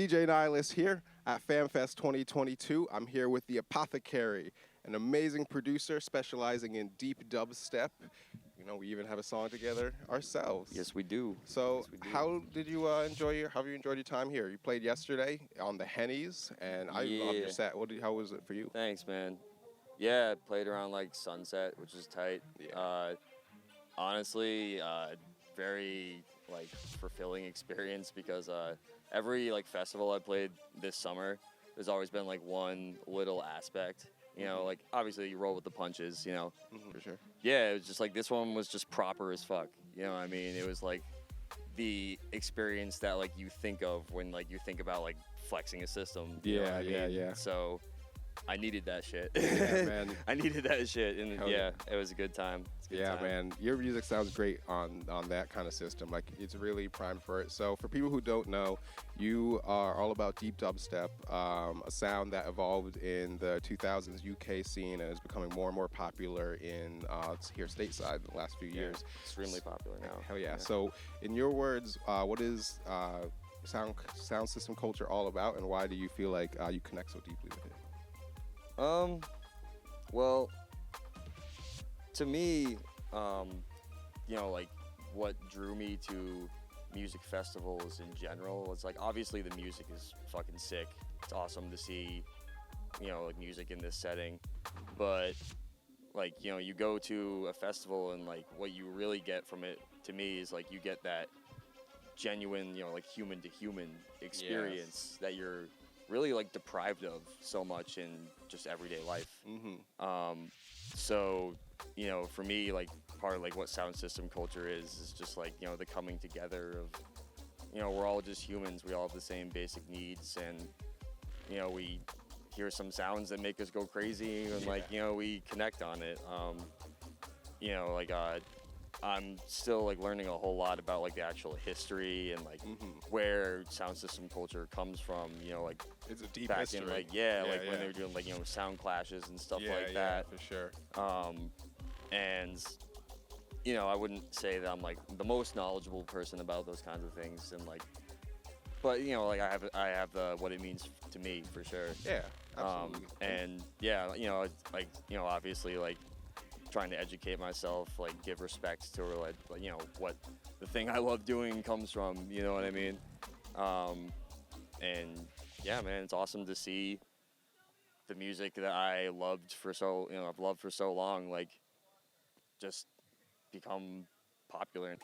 DJ Nihilist here at FamFest 2022. I'm here with the Apothecary, an amazing producer specializing in deep dubstep. You know, we even have a song together ourselves. Yes, we do. So, yes, we do. how did you how have you enjoyed your time here? You played yesterday on the Hennies, and I loved your set. How was it for you? Thanks, man. Yeah, I played around like sunset, which is tight. Yeah. Honestly, very like fulfilling experience because every like festival I played this summer, there's always been like one little aspect. You know, like obviously you roll with the punches, you know. For sure. Yeah, it was just like this one was just proper as fuck. You know what I mean? It was like the experience that like you think of when like you think about like flexing a system. You know what I mean? Yeah. So I needed that shit. Yeah, man. I needed that shit, and Hell yeah, it was a good time. Yeah, man. Your music sounds great on that kind of system. Like, it's really primed for it. So for people who don't know, you are all about deep dubstep, a sound that evolved in the 2000s UK scene and is becoming more and more popular in here stateside the last few years. Extremely popular now. Hell yeah. So in your words, what is sound system culture all about, and why do you feel like you connect so deeply with it? Well, to me, you know, like what drew me to music festivals in general is like obviously the music is fucking sick. It's awesome to see, you know, like music in this setting, but like, you know, you go to a festival and like what you really get from it to me is like you get that genuine, you know, like human to human experience that you're really like deprived of so much in just everyday life. So, you know, for me, like part of like what sound system culture is just like, you know, the coming together of, you know, we're all just humans. We all have the same basic needs, and, you know, we hear some sounds that make us go crazy, and like, you know, we connect on it. You know, like I'm still like learning a whole lot about like the actual history and like where sound system culture comes from. You know, like it's a deep back history. in like when they were doing like, you know, sound clashes and stuff like that. For sure. And you know, I wouldn't say that I'm like the most knowledgeable person about those kinds of things, and like, but you know, like I have what it means to me for sure. Yeah, absolutely. And yeah, you know, like, you know, obviously like trying to educate myself, like give respect to like, you know, what the thing I love doing comes from, you know what I mean? And yeah, man, it's awesome to see the music that I've loved for so long, like just become popular.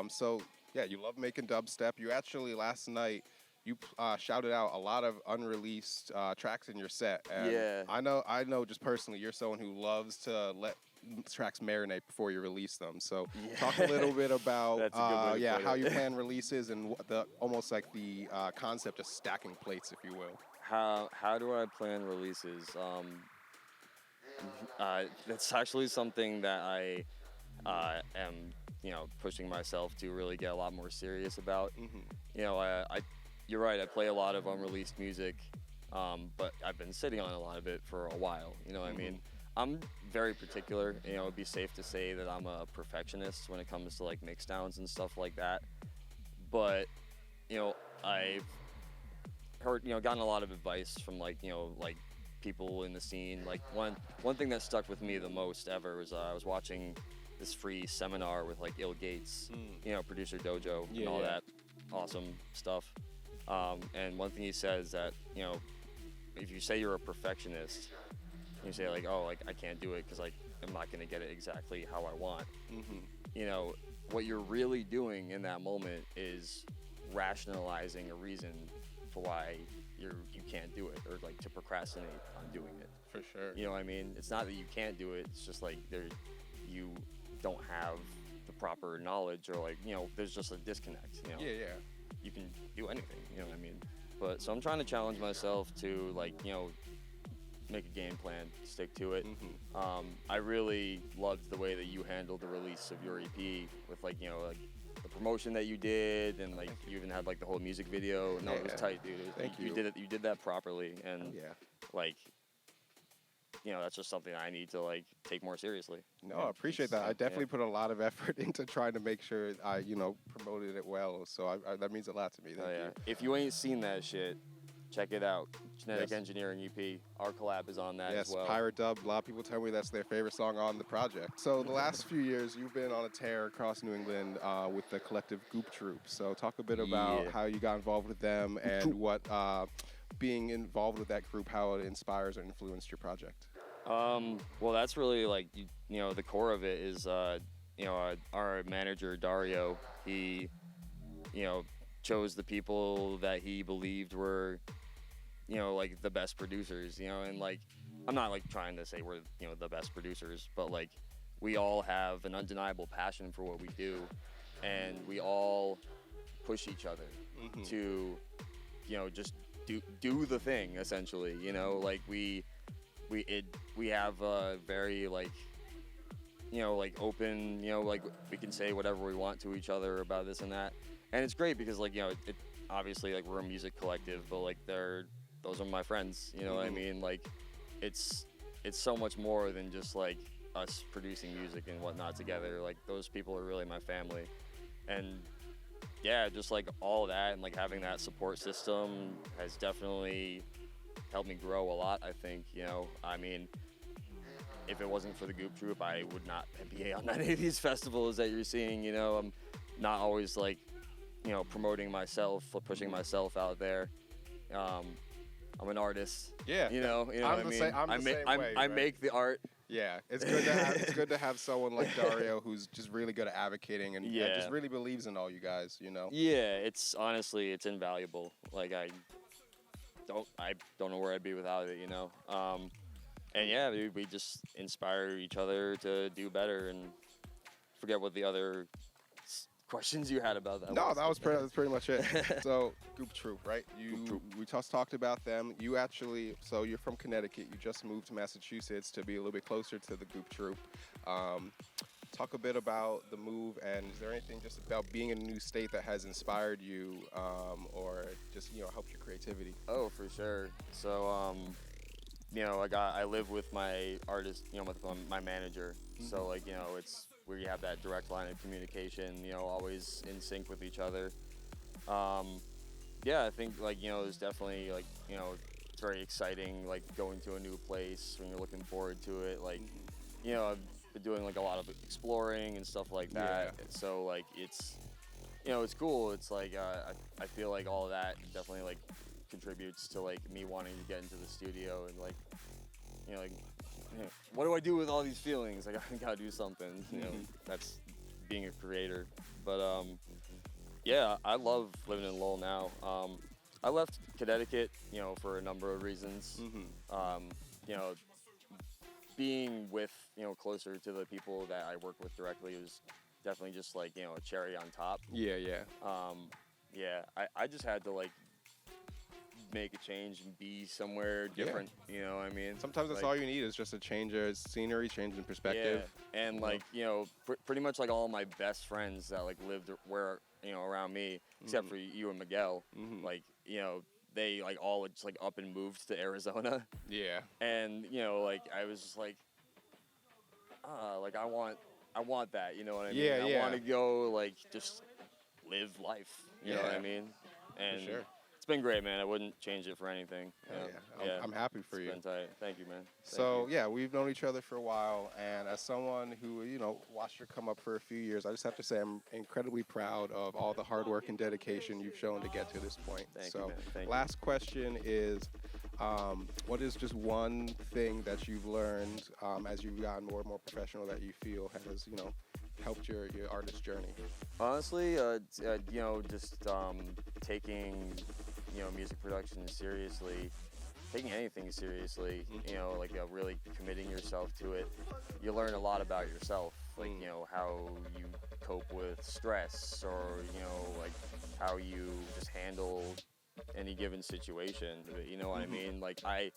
So yeah, you love making dubstep. You actually last night you shouted out a lot of unreleased tracks in your set. And I know just personally you're someone who loves to let tracks marinate before you release them. So talk a little bit about how you plan releases and what almost like the concept of stacking plates, if you will. How do I plan releases? That's actually something that I am, you know, pushing myself to really get a lot more serious about. You know, you're right, I play a lot of unreleased music, but I've been sitting on a lot of it for a while, you know what I mean? I'm very particular, you know, it'd be safe to say that I'm a perfectionist when it comes to like mix downs and stuff like that. But, you know, I've heard, you know, gotten a lot of advice from like, you know, like people in the scene. Like one thing that stuck with me the most ever was I was watching this free seminar with like Il Gates, you know, producer Dojo and all that awesome stuff. And one thing he says that, you know, if you say you're a perfectionist, you say like, oh, like I can't do it because like I'm not gonna get it exactly how I want. You know, what you're really doing in that moment is rationalizing a reason for why you can't do it, or like to procrastinate on doing it. For sure. You know what I mean? It's not that you can't do it. It's just like you don't have the proper knowledge, or like, you know, there's just a disconnect. You know? Yeah. You can do anything. You know what I mean? But so I'm trying to challenge myself to like, you know, make a game plan, stick to it. I really loved the way that you handled the release of your EP with like, you know, like the promotion that you did, and like you even had like the whole music video. No, it was tight, dude. Thank you. You did it. You did that properly, and like that's just something I need to like take more seriously. No, I appreciate that. I definitely put a lot of effort into trying to make sure I, promoted it well. So that means a lot to me. Thank you. If you ain't seen that shit, check it out. Genetic Engineering EP. Our collab is on that as well. Yes, Pirate Dub. A lot of people tell me that's their favorite song on the project. So the last few years, you've been on a tear across New England with the collective Goop Troop. So talk a bit about how you got involved with them and what being involved with that group, how it inspires or influenced your project. Well, that's really like, the core of it is, our manager, Dario, he, chose the people that he believed were, like the best producers, and like, I'm not like trying to say we're, the best producers, but like we all have an undeniable passion for what we do, and we all push each other to, just do the thing essentially, like we have a very like, like open, like we can say whatever we want to each other about this and that. And it's great because like, it obviously like we're a music collective, but like those are my friends, you know what I mean? Like it's so much more than just like us producing music and whatnot together. Like those people are really my family. And yeah, just like all that and like having that support system has definitely helped me grow a lot, I think, I mean, if it wasn't for the Goop Troop, I would not be on any of these festivals that you're seeing, I'm not always like, promoting myself or pushing myself out there. I'm an artist. Yeah. You know what I mean? I make the art. Yeah, it's good to have someone like Dario who's just really good at advocating and just really believes in all you guys, Yeah, it's honestly, it's invaluable. Like I don't know where I'd be without it, And yeah, we just inspire each other to do better and forget what the other questions you had about that. No, that's pretty much it. So, Goop Troop, right? We just talked about them. You actually, so you're from Connecticut. You just moved to Massachusetts to be a little bit closer to the Goop Troop. Talk a bit about the move, and is there anything just about being in a new state that has inspired you, or just helped your creativity? Oh, for sure. So, I live with my artist, with my manager. So like, it's where you have that direct line of communication, always in sync with each other. I think like, it's definitely like, it's very exciting, like going to a new place when you're looking forward to it. Like, I've been doing like a lot of exploring and stuff like that. Yeah. So like, it's, it's cool. It's like, I feel like all of that definitely like contributes to like me wanting to get into the studio and like, what do I do with all these feelings? Like I gotta do something. That's being a creator. But I love living in Lowell now. I left Connecticut, for a number of reasons. Being with, closer to the people that I work with directly was definitely just like, a cherry on top. I just had to like make a change and be somewhere different, you know what I mean? Sometimes that's all you need is just a change of scenery, change in perspective. Yeah, and like, pretty much like all my best friends that like lived where, around me, except for you and Miguel, like, they like all just like up and moved to Arizona. Yeah. And, like I was just like, like I want that, you know what I mean? I want to go like just live life, you know what I mean? And for sure. It's been great, man. I wouldn't change it for anything. I'm happy for you. It's been tight. Thank you, man. So, we've known each other for a while, and as someone who, watched her come up for a few years, I just have to say I'm incredibly proud of all the hard work and dedication you've shown to get to this point. Thank you, man. Thank last question is, what is just one thing that you've learned as you've gotten more and more professional that you feel has, helped your artist journey? Honestly, just taking, music production seriously, taking anything seriously, like really committing yourself to it. You learn a lot about yourself, like, how you cope with stress or, like how you just handle any given situation, you know what I mean? Like I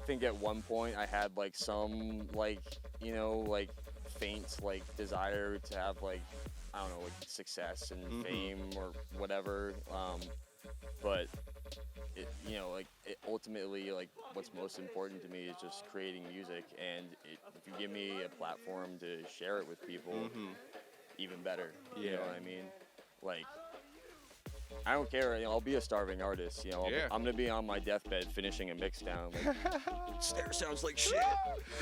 think at one point I had like some like, like faint like desire to have like, I don't know, like success and fame or whatever, but it, like it ultimately like what's most important to me is just creating music, and if you give me a platform to share it with people, even better. You know what I mean? Like, I don't care. I'll be a starving artist. I'm gonna be on my deathbed finishing a mix down. Like, snare sounds like shit.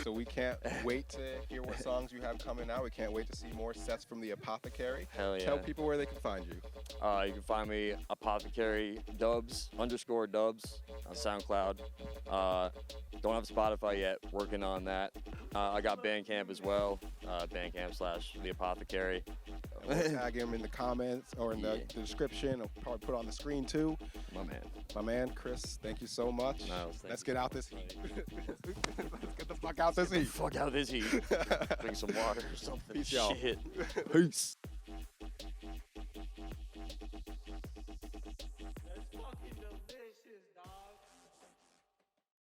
So we can't wait to hear what songs you have coming out. We can't wait to see more sets from the Apothecary. Hell yeah. Tell people where they can find you. You can find me Apothecary _dubs on SoundCloud. Don't have Spotify yet. Working on that. I got Bandcamp as well. Bandcamp/The Apothecary. We'll tag him in the comments or in the description. I'll probably put it on the screen too. My man, Chris, thank you so much. Let's get out this heat. Let's get the fuck out this heat. Drink some water or something. Peace, y'all. Shit. Peace.